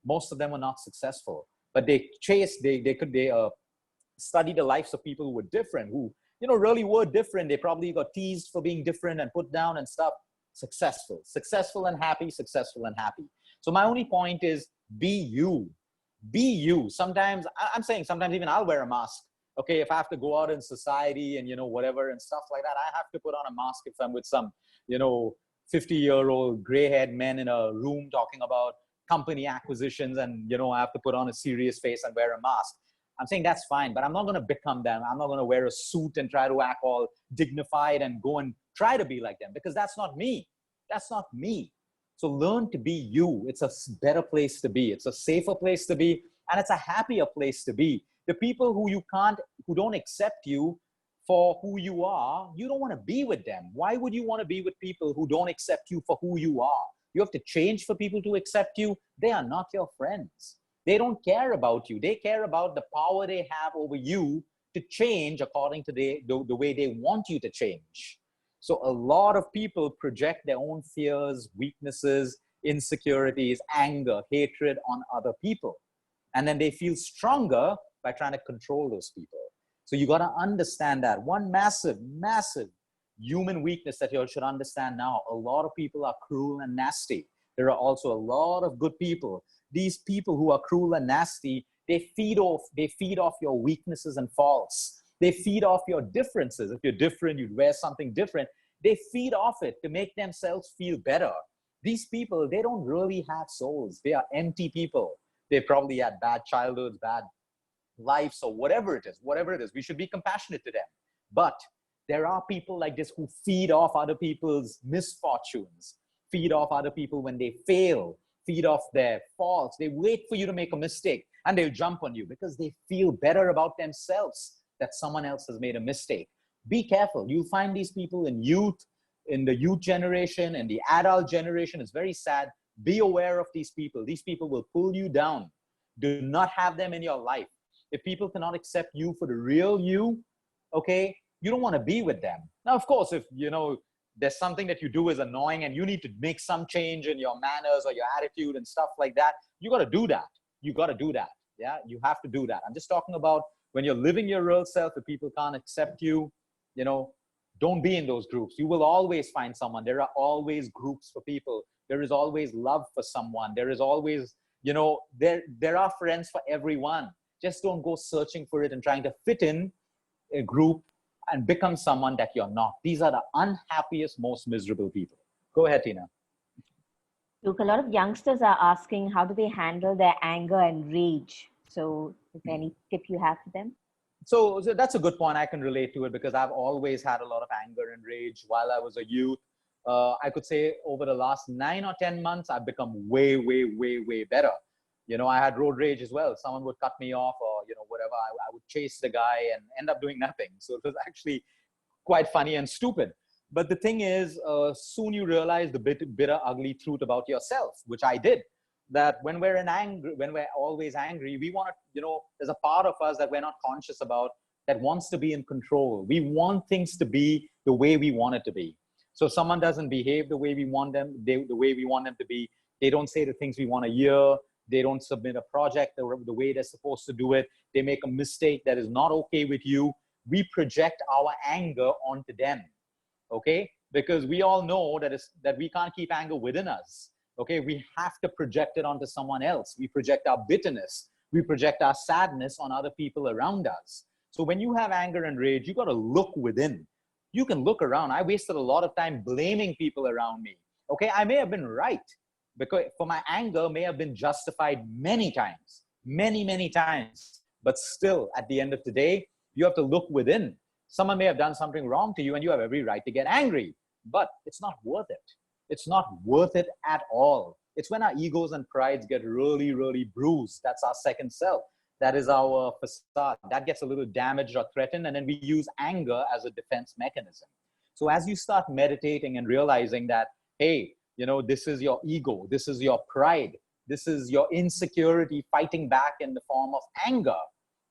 Most of them were not successful, but they studied the lives of people who were different, who, you know, really were different. They probably got teased for being different and put down and stuff. Successful and happy, successful and happy. So my only point is be you. Be you. Sometimes, I'm saying sometimes even I'll wear a mask. Okay, if I have to go out in society and, you know, whatever and stuff like that, I have to put on a mask if I'm with some, you know, 50-year-old gray-haired men in a room talking about company acquisitions and, you know, I have to put on a serious face and wear a mask. I'm saying that's fine, but I'm not going to become them. I'm not going to wear a suit and try to act all dignified and go and try to be like them because that's not me. That's not me. So learn to be you. It's a better place to be. It's a safer place to be. And it's a happier place to be. The people who don't accept you for who you are, you don't want to be with them. Why would you want to be with people who don't accept you for who you are? You have to change for people to accept you. They are not your friends. They don't care about you. They care about the power they have over you to change according to the way they want you to change. So a lot of people project their own fears, weaknesses, insecurities, anger, hatred on other people. And then they feel stronger by trying to control those people. So you got to understand that. One massive, massive human weakness that you should understand now. A lot of people are cruel and nasty. There are also a lot of good people. These people who are cruel and nasty, they feed off your weaknesses and faults. They feed off your differences. If you're different, you'd wear something different. They feed off it to make themselves feel better. These people, they don't really have souls. They are empty people. They probably had bad childhoods, bad lives, or whatever it is, we should be compassionate to them. But there are people like this who feed off other people's misfortunes, feed off other people when they fail, feed off their faults. They wait for you to make a mistake and they'll jump on you because they feel better about themselves that someone else has made a mistake. Be careful. You'll find these people in youth, in the youth generation, in the adult generation. It's very sad. Be aware of these people. These people will pull you down. Do not have them in your life. If people cannot accept you for the real you, okay, you don't want to be with them. Now, of course, if there's something that you do is annoying and you need to make some change in your manners or your attitude and stuff like that, you got to do that. You got to do that. Yeah, you have to do that. I'm just talking about when you're living your real self, if people can't accept you, don't be in those groups. You will always find someone. There are always groups for people. There is always love for someone. There is always, there are friends for everyone. Just don't go searching for it and trying to fit in a group and become someone that you're not. These are the unhappiest, most miserable people. Go ahead, Tina. Look, a lot of youngsters are asking, how do they handle their anger and rage? So is there any tip you have for them? So that's a good point. I can relate to it because I've always had a lot of anger and rage while I was a youth. I could say over the last 9 or 10 months, I've become way, way, way, way better. I had road rage as well. Someone would cut me off or, whatever. I would chase the guy and end up doing nothing. So it was actually quite funny and stupid. But the thing is, soon you realize the bitter, ugly truth about yourself, which I did. That when we're always angry, we want to, there's a part of us that we're not conscious about that wants to be in control. We want things to be the way we want it to be. So if someone doesn't behave the way we want them, the way we want them to be, they don't say the things we want to hear, they don't submit a project the way they're supposed to do it, they make a mistake that is not okay with you, we project our anger onto them, okay? Because we all know that we can't keep anger within us. Okay, we have to project it onto someone else. We project our bitterness. We project our sadness on other people around us. So when you have anger and rage, you got to look within. You can look around. I wasted a lot of time blaming people around me. Okay, I may have been right because for my anger may have been justified many times, many times. But still, at the end of the day, you have to look within. Someone may have done something wrong to you and you have every right to get angry, but it's not worth it. It's not worth it at all. It's when our egos and prides get really, really bruised. That's our second self. That is our facade. That gets a little damaged or threatened, and then we use anger as a defense mechanism. So as you start meditating and realizing that, hey, this is your ego, this is your pride, this is your insecurity fighting back in the form of anger,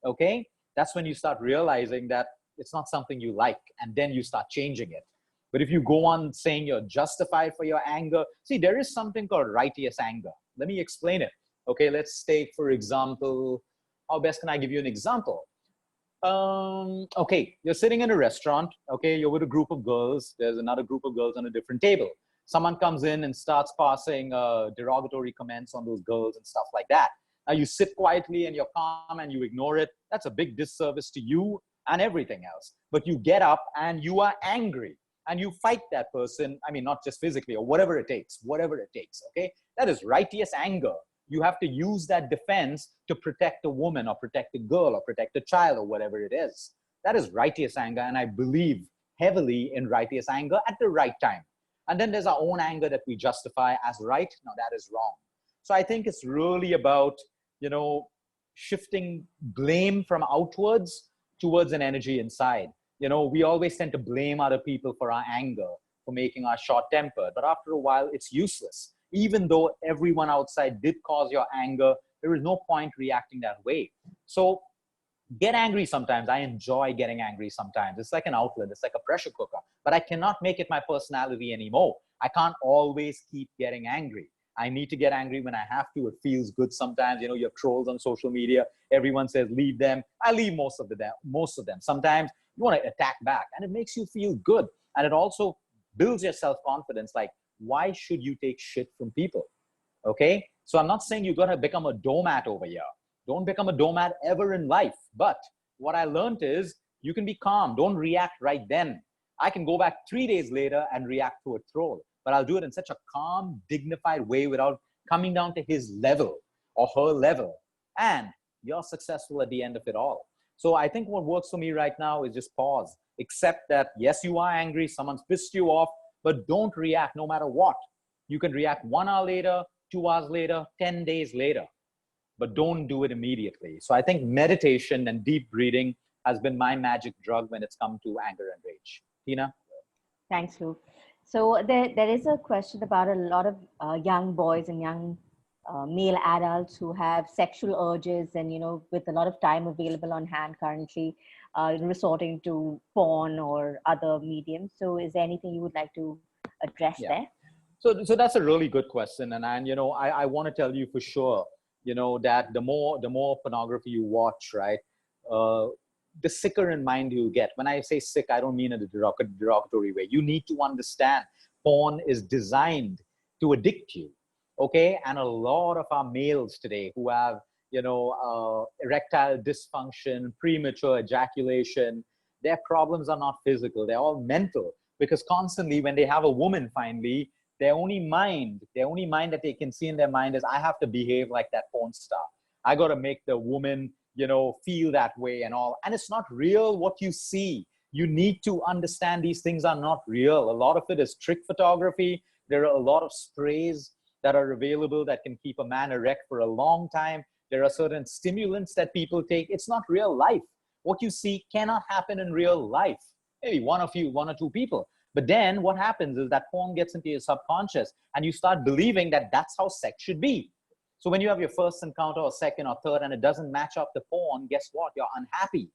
okay? That's when you start realizing that it's not something you like, and then you start changing it. But if you go on saying you're justified for your anger, see, there is something called righteous anger. Let me explain it. Okay, let's take, for example, how best can I give you an example? Okay, you're sitting in a restaurant. Okay, you're with a group of girls. There's another group of girls on a different table. Someone comes in and starts passing derogatory comments on those girls and stuff like that. Now you sit quietly and you're calm and you ignore it. That's a big disservice to you and everything else. But you get up and you are angry. And you fight that person, I mean, not just physically or whatever it takes, okay? That is righteous anger. You have to use that defense to protect a woman or protect a girl or protect a child or whatever it is. That is righteous anger, and I believe heavily in righteous anger at the right time. And then there's our own anger that we justify as right. Now that is wrong. So I think it's really about, shifting blame from outwards towards an energy inside. We always tend to blame other people for our anger, for making us short-tempered. But after a while, it's useless. Even though everyone outside did cause your anger, there is no point reacting that way. So get angry sometimes. I enjoy getting angry sometimes. It's like an outlet. It's like a pressure cooker. But I cannot make it my personality anymore. I can't always keep getting angry. I need to get angry when I have to. It feels good sometimes. You have trolls on social media. Everyone says, leave them. I leave most of them. Sometimes you want to attack back and it makes you feel good. And it also builds your self-confidence. Like, why should you take shit from people? Okay. So I'm not saying you got to become a doormat over here. Don't become a doormat ever in life. But what I learned is you can be calm. Don't react right then. I can go back 3 days later and react to a troll, but I'll do it in such a calm, dignified way without coming down to his level or her level. And you're successful at the end of it all. So I think what works for me right now is just pause. Accept that, yes, you are angry. Someone's pissed you off, but don't react no matter what. You can react 1 hour later, 2 hours later, 10 days later, but don't do it immediately. So I think meditation and deep breathing has been my magic drug when it's come to anger and rage. Tina? Thanks, Luke. So there is a question about a lot of young boys and young male adults who have sexual urges and, with a lot of time available on hand currently, resorting to porn or other mediums. So is there anything you would like to address Yeah. there? So that's a really good question. And I want to tell you for sure, that the more pornography you watch, right, uh, the sicker in mind you get. When I say sick, I don't mean in a derogatory way. You need to understand porn is designed to addict you. Okay. And a lot of our males today who have, erectile dysfunction, premature ejaculation, their problems are not physical. They're all mental, because constantly when they have a woman finally, their only mind that they can see in their mind is, I have to behave like that porn star. I got to make the woman, feel that way and all. And it's not real what you see. You need to understand these things are not real. A lot of it is trick photography. There are a lot of sprays that are available that can keep a man erect for a long time. There are certain stimulants that people take. It's not real life. What you see cannot happen in real life. Maybe one or two people. But then what happens is that porn gets into your subconscious and you start believing that that's how sex should be. So when you have your first encounter or second or third and it doesn't match up the porn, guess what? You're unhappy.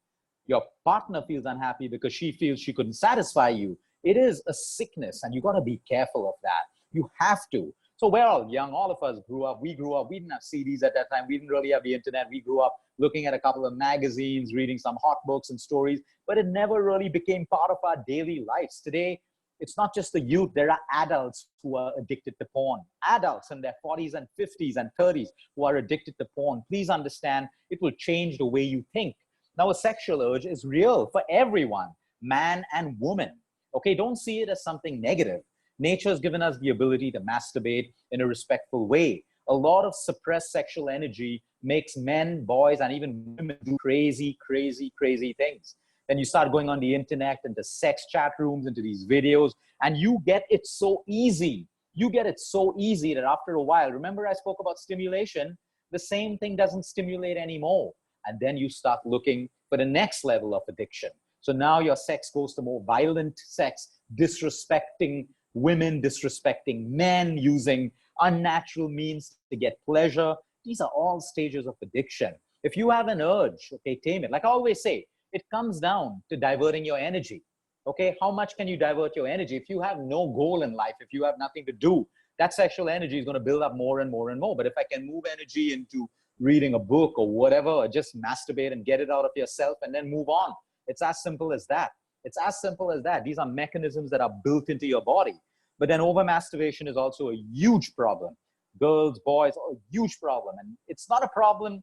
Your partner feels unhappy because she feels she couldn't satisfy you. It is a sickness and you got to be careful of that. You have to. So we're all young. All of us grew up. We didn't have CDs at that time. We didn't really have the internet. We grew up looking at a couple of magazines, reading some hot books and stories, but it never really became part of our daily lives. Today, it's not just the youth. There are adults who are addicted to porn. Adults in their 40s and 50s and 30s who are addicted to porn. Please understand, it will change the way you think. Now, a sexual urge is real for everyone, man and woman. Okay, don't see it as something negative. Nature has given us the ability to masturbate in a respectful way. A lot of suppressed sexual energy makes men, boys, and even women do crazy, crazy, crazy things. Then you start going on the internet, into sex chat rooms, into these videos, and you get it so easy. You get it so easy that after a while, remember I spoke about stimulation, the same thing doesn't stimulate anymore. And then you start looking for the next level of addiction. So now your sex goes to more violent sex, disrespecting women, disrespecting men, using unnatural means to get pleasure. These are all stages of addiction. If you have an urge, okay, tame it. Like I always say, it comes down to diverting your energy. Okay, how much can you divert your energy? If you have no goal in life, if you have nothing to do, that sexual energy is going to build up more and more and more. But if I can move energy into reading a book or whatever, or just masturbate and get it out of yourself and then move on, it's as simple as that. It's as simple as that. These are mechanisms that are built into your body. But then over masturbation is also a huge problem. Girls, boys, a huge problem. And it's not a problem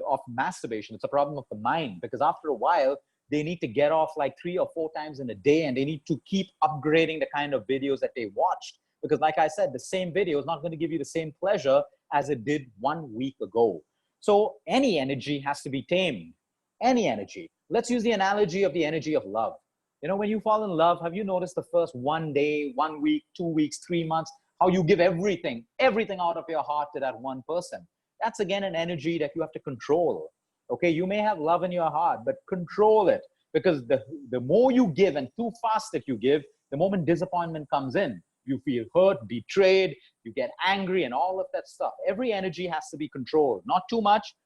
of masturbation. It's a problem of the mind, because after a while, they need to get off like 3 or 4 times in a day, and they need to keep upgrading the kind of videos that they watched. Because like I said, the same video is not going to give you the same pleasure as it did 1 week ago. So any energy has to be tamed. Any energy. Let's use the analogy of the energy of love. When you fall in love, have you noticed the first 1 day, 1 week, 2 weeks, 3 months, how you give everything out of your heart to that one person? That's again an energy that you have to control. Okay, you may have love in your heart, but control it, because the more you give and too fast that you give, the moment disappointment comes in, you feel hurt, betrayed, you get angry and all of that stuff. Every energy has to be controlled, not too much,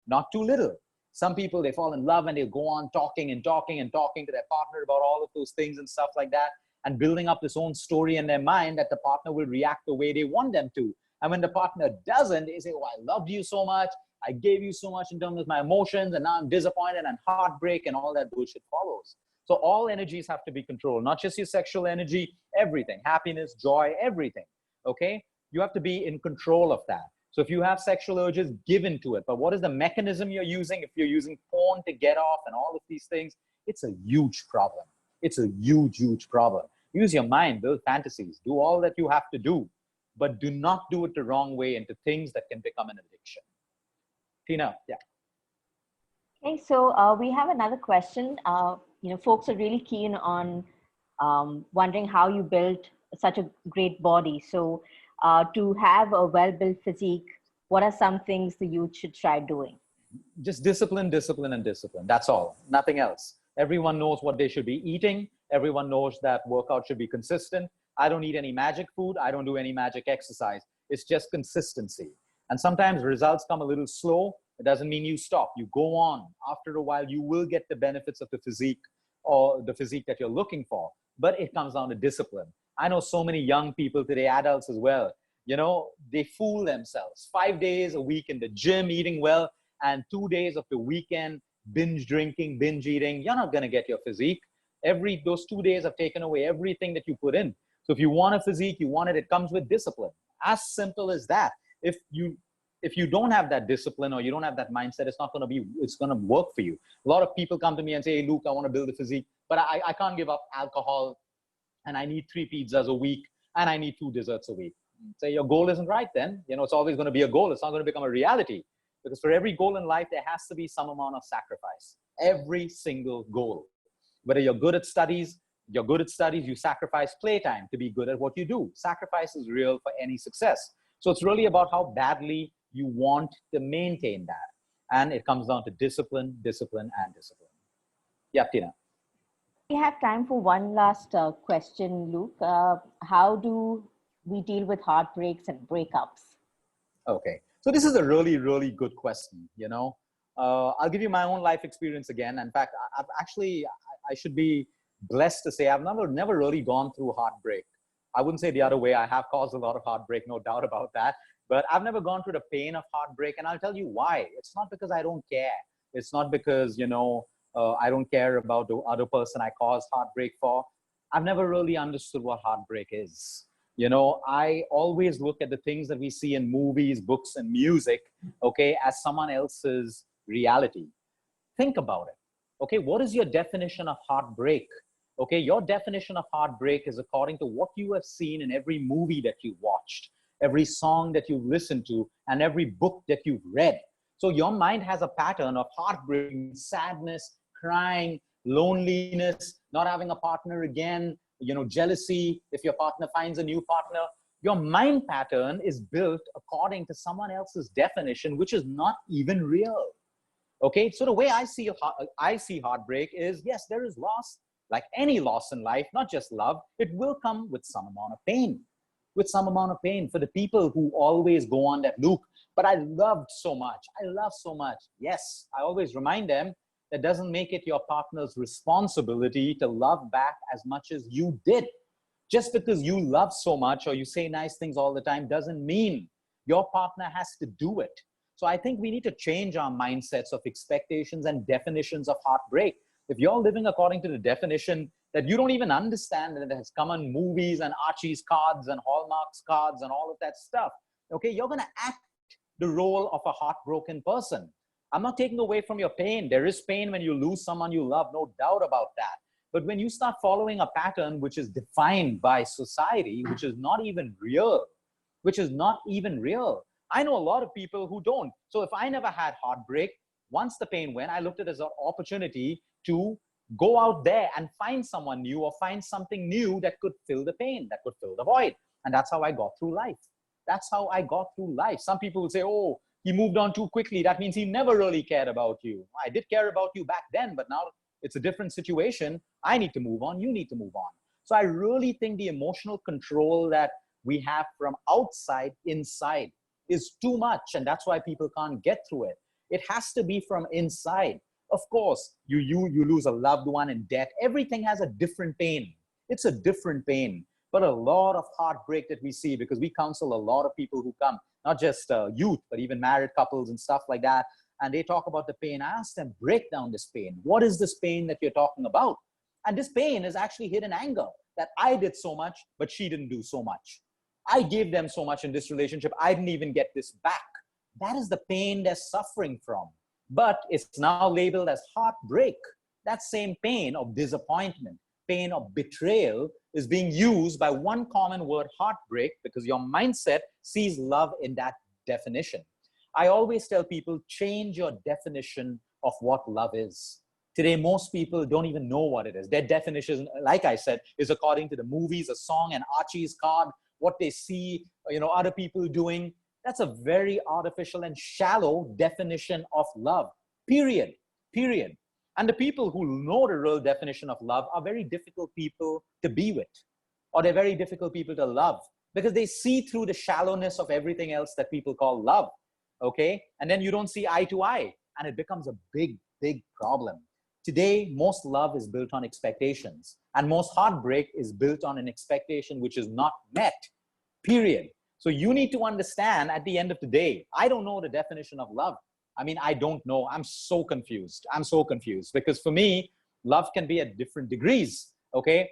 not too little. Some people, they fall in love and they go on talking and talking and talking to their partner about all of those things and stuff like that, and building up this own story in their mind that the partner will react the way they want them to. And when the partner doesn't, they say, oh, I loved you so much. I gave you so much in terms of my emotions, and now I'm disappointed, and heartbreak and all that bullshit follows. So all energies have to be controlled, not just your sexual energy, everything, happiness, joy, everything. Okay? You have to be in control of that. So if you have sexual urges, give into it. But what is the mechanism you're using? If you're using porn to get off and all of these things, it's a huge problem. It's a huge, huge problem. Use your mind, build fantasies, do all that you have to do, but do not do it the wrong way into things that can become an addiction. Tina, yeah. Okay, so we have another question. Folks are really keen on wondering how you built such a great body. So to have a well-built physique, what are some things the youth should try doing? Just discipline, discipline, and discipline. That's all. Nothing else. Everyone knows what they should be eating. Everyone knows that workout should be consistent. I don't eat any magic food. I don't do any magic exercise. It's just consistency. And sometimes results come a little slow. It doesn't mean you stop. You go on. After a while, you will get the benefits of the physique or the physique that you're looking for. But it comes down to discipline. I know so many young people today, adults as well, they fool themselves. 5 days a week in the gym, eating well, and 2 days of the weekend, binge drinking, binge eating. You're not going to get your physique. Those 2 days have taken away everything that you put in. So if you want a physique, you want it, it comes with discipline. As simple as that. If you don't have that discipline or you don't have that mindset, it's going to work for you. A lot of people come to me and say, hey, Luke, I want to build a physique, but I can't give up alcohol, and I need 3 pizzas a week, and I need 2 desserts a week. Say your goal isn't right then. It's always going to be a goal. It's not going to become a reality. Because for every goal in life, there has to be some amount of sacrifice. Every single goal. Whether you're good at studies, you sacrifice playtime to be good at what you do. Sacrifice is real for any success. So it's really about how badly you want to maintain that. And it comes down to discipline, discipline, and discipline. Yeah, Tina. We have time for one last question, Luke. How do we deal with heartbreaks and breakups? Okay. So this is a really, really good question. I'll give you my own life experience again. In fact, I should be blessed to say I've never really gone through heartbreak. I wouldn't say the other way. I have caused a lot of heartbreak, no doubt about that. But I've never gone through the pain of heartbreak. And I'll tell you why. It's not because I don't care. It's not because, I don't care about the other person I caused heartbreak for. I've never really understood what heartbreak is. I always look at the things that we see in movies, books, and music, okay, as someone else's reality. Think about it. Okay, what is your definition of heartbreak? Okay, your definition of heartbreak is according to what you have seen in every movie that you've watched, every song that you've listened to, and every book that you've read. So your mind has a pattern of heartbreak, sadness, crying, loneliness, not having a partner again, jealousy if your partner finds a new partner. Your mind pattern is built according to someone else's definition, which is not even real. Okay, so the way I see heartbreak is, yes, there is loss. Like any loss in life, not just love, it will come with some amount of pain. With some amount of pain for the people who always go on that, Luke, but I loved so much. I love so much. Yes, I always remind them that doesn't make it your partner's responsibility to love back as much as you did. Just because you love so much or you say nice things all the time doesn't mean your partner has to do it. So I think we need to change our mindsets of expectations and definitions of heartbreak. If you're living according to the definition that you don't even understand, and that has come on movies and Archie's cards and Hallmark's cards and all of that stuff, okay, you're going to act the role of a heartbroken person. I'm not taking away from your pain. There is pain when you lose someone you love, no doubt about that. But when you start following a pattern which is defined by society, which is not even real, I know a lot of people who don't. So if I never had heartbreak, once the pain went, I looked at it as an opportunity to go out there and find someone new or find something new that could fill the pain, that could fill the void. And that's how I got through life. That's how I got through life. Some people will say, oh, he moved on too quickly. That means he never really cared about you. I did care about you back then, but now it's a different situation. I need to move on. You need to move on. So I really think the emotional control that we have from outside inside is too much. And that's why people can't get through it. It has to be from inside. Of course, you lose a loved one in death. Everything has a different pain. It's a different pain. But a lot of heartbreak that we see, because we counsel a lot of people who come, not just youth, but even married couples and stuff like that. And they talk about the pain. I ask them, break down this pain. What is this pain that you're talking about? And this pain is actually hidden anger, that I did so much, but she didn't do so much. I gave them so much in this relationship. I didn't even get this back. That is the pain they're suffering from. But it's now labeled as heartbreak. That same pain of disappointment, pain of betrayal is being used by one common word, heartbreak, because your mindset sees love in that definition. I always tell people, change your definition of what love is. Today, most people don't even know what it is. Their definition, like I said, is according to the movies, a song, and Archie's card, what they see, other people doing. That's a very artificial and shallow definition of love, period, period. And the people who know the real definition of love are very difficult people to be with, or they're very difficult people to love, because they see through the shallowness of everything else that people call love. Okay. And then you don't see eye to eye, and it becomes a big, big problem. Today, most love is built on expectations, and most heartbreak is built on an expectation which is not met, period. So you need to understand, at the end of the day, I don't know the definition of love. I mean, I don't know. I'm so confused. I'm so confused, because for me, love can be at different degrees. Okay.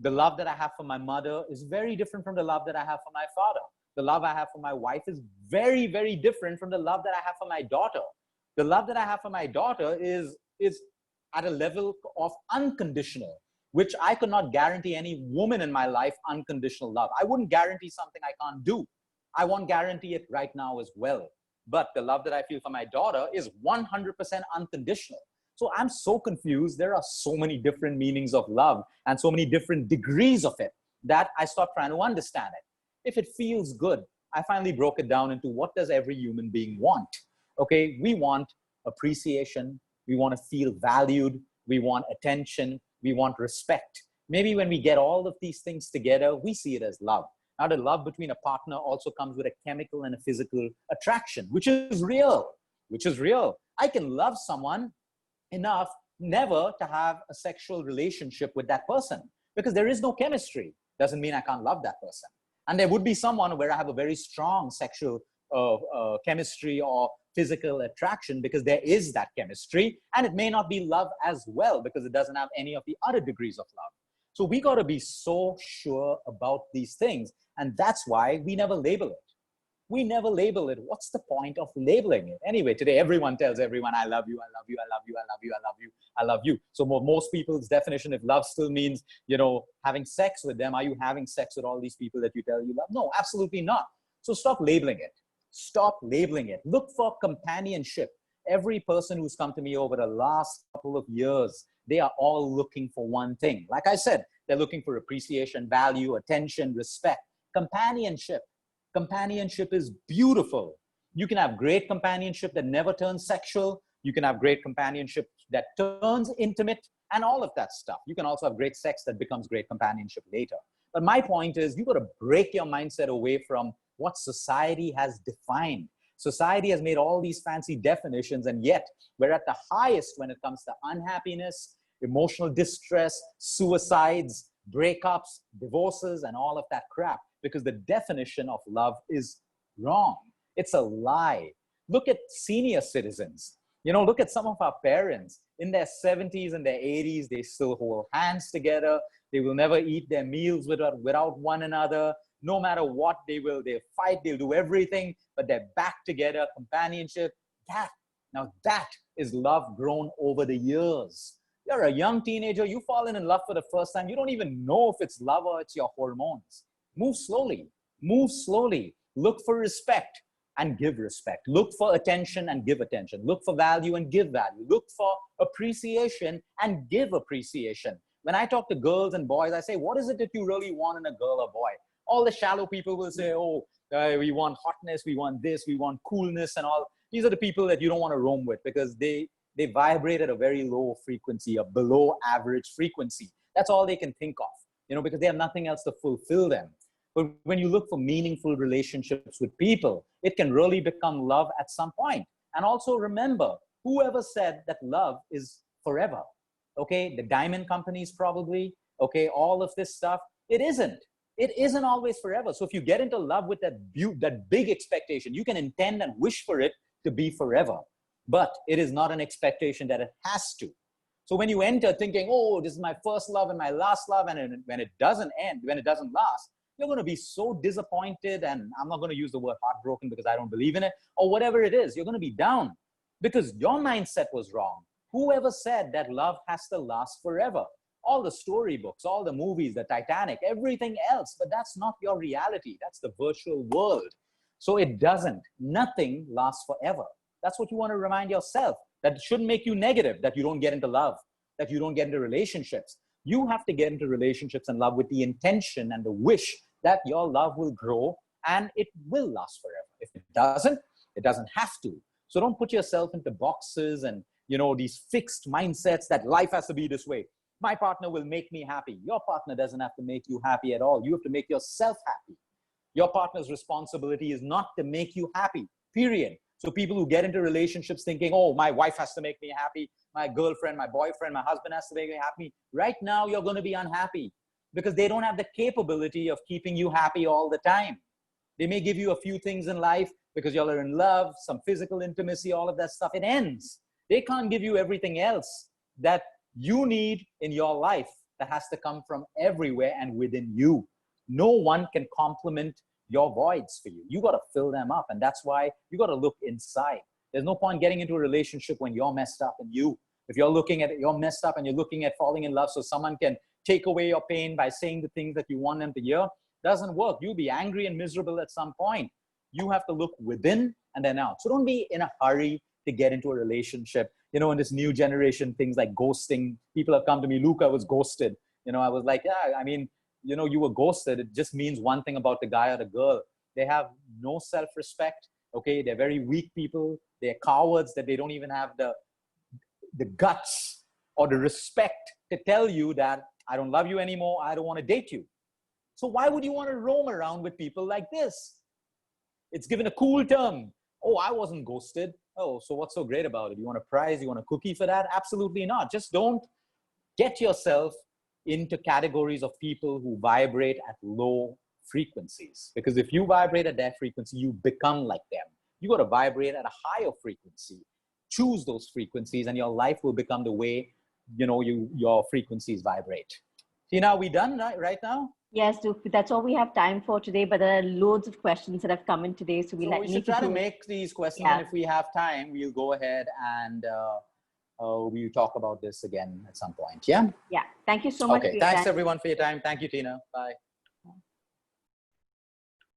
The love that I have for my mother is very different from the love that I have for my father. The love I have for my wife is very, very different from the love that I have for my daughter. The love that I have for my daughter is at a level of unconditional, which I could not guarantee any woman in my life unconditional love. I wouldn't guarantee something I can't do. I won't guarantee it right now as well. But the love that I feel for my daughter is 100% unconditional. So I'm so confused. There are so many different meanings of love and so many different degrees of it that I stopped trying to understand it. If it feels good, I finally broke it down into what does every human being want? Okay, we want appreciation. We want to feel valued. We want attention. We want respect. Maybe when we get all of these things together, we see it as love. Now, the love between a partner also comes with a chemical and a physical attraction, which is real, which is real. I can love someone enough never to have a sexual relationship with that person, because there is no chemistry. Doesn't mean I can't love that person. And there would be someone where I have a very strong sexual chemistry or physical attraction, because there is that chemistry, and it may not be love as well because it doesn't have any of the other degrees of love. So we got to be so sure about these things, and that's why we never label it. We never label it. What's the point of labeling it? Anyway, today everyone tells everyone, I love you, I love you, I love you, I love you, I love you, I love you. So most people's definition, if love still means, having sex with them, are you having sex with all these people that you tell you love? No, absolutely not. So stop labeling it. Stop labeling it. Look for companionship. Every person who's come to me over the last couple of years, they are all looking for one thing. Like I said, they're looking for appreciation, value, attention, respect, companionship. Companionship is beautiful. You can have great companionship that never turns sexual. You can have great companionship that turns intimate, and all of that stuff. You can also have great sex that becomes great companionship later. But my point is, you've got to break your mindset away from what society has defined. Society has made all these fancy definitions, and yet we're at the highest when it comes to unhappiness, emotional distress, suicides, breakups, divorces, and all of that crap, because the definition of love is wrong. It's a lie. Look at senior citizens. Look at some of our parents in their 70s and their 80s. They still hold hands together. They will never eat their meals without one another. No matter what, they'll fight, they'll do everything, but they're back together, companionship. That is love grown over the years. You're a young teenager, you've fallen in love for the first time. You don't even know if it's love or it's your hormones. Move slowly, move slowly. Look for respect and give respect. Look for attention and give attention. Look for value and give value. Look for appreciation and give appreciation. When I talk to girls and boys, I say, what is it that you really want in a girl or boy? All the shallow people will say, we want hotness, we want this, we want coolness and all. These are the people that you don't want to roam with, because they vibrate at a very low frequency, a below average frequency. That's all they can think of, because they have nothing else to fulfill them. But when you look for meaningful relationships with people, it can really become love at some point. And also remember, whoever said that love is forever, okay? The diamond companies probably, okay? All of this stuff, it isn't. It isn't always forever. So if you get into love with that big expectation, you can intend and wish for it to be forever. But it is not an expectation that it has to. So when you enter thinking, this is my first love and my last love, and when it doesn't end, when it doesn't last, you're going to be so disappointed, and I'm not going to use the word heartbroken because I don't believe in it, or whatever it is. You're going to be down because your mindset was wrong. Whoever said that love has to last forever? All the storybooks, all the movies, the Titanic, everything else, but that's not your reality. That's the virtual world. So it doesn't. Nothing lasts forever. That's what you want to remind yourself. That it shouldn't make you negative, that you don't get into love, that you don't get into relationships. You have to get into relationships and love with the intention and the wish that your love will grow and it will last forever. If it doesn't have to. So don't put yourself into boxes and, these fixed mindsets that life has to be this way. My partner will make me happy. Your partner doesn't have to make you happy at all. You have to make yourself happy. Your partner's responsibility is not to make you happy, period. So people who get into relationships thinking, oh, my wife has to make me happy, my girlfriend, my boyfriend, my husband has to make me happy. Right now, you're going to be unhappy because they don't have the capability of keeping you happy all the time. They may give you a few things in life because y'all are in love, some physical intimacy, all of that stuff. It ends. They can't give you everything else that you need in your life that has to come from everywhere and within you. No one can complement your voids for you. You got to fill them up. And that's why you got to look inside. There's no point getting into a relationship when you're messed up and if you're looking at it, you're messed up and you're looking at falling in love so someone can take away your pain by saying the things that you want them to hear, doesn't work. You'll be angry and miserable at some point. You have to look within and then out. So don't be in a hurry to get into a relationship. In this new generation, things like ghosting, people have come to me, Luke, I was ghosted. I was like, yeah, I mean, you were ghosted. It just means one thing about the guy or the girl. They have no self-respect. Okay. They're very weak people. They're cowards that they don't even have the guts or the respect to tell you that I don't love you anymore. I don't want to date you. So why would you want to roam around with people like this? It's given a cool term. Oh, I wasn't ghosted. Oh, so what's so great about it? You want a prize? You want a cookie for that? Absolutely not. Just don't get yourself into categories of people who vibrate at low frequencies. Because if you vibrate at that frequency, you become like them. You got to vibrate at a higher frequency. Choose those frequencies and your life will become the way, your frequencies vibrate. Tina, are we done right now? Yes, that's all we have time for today, but there are loads of questions that have come in today. So we should try to make these questions, and if we have time, we'll go ahead and we'll talk about this again at some point. Yeah? Yeah. Thank you so much. Okay. Thanks everyone for your time. Thank you, Tina. Bye.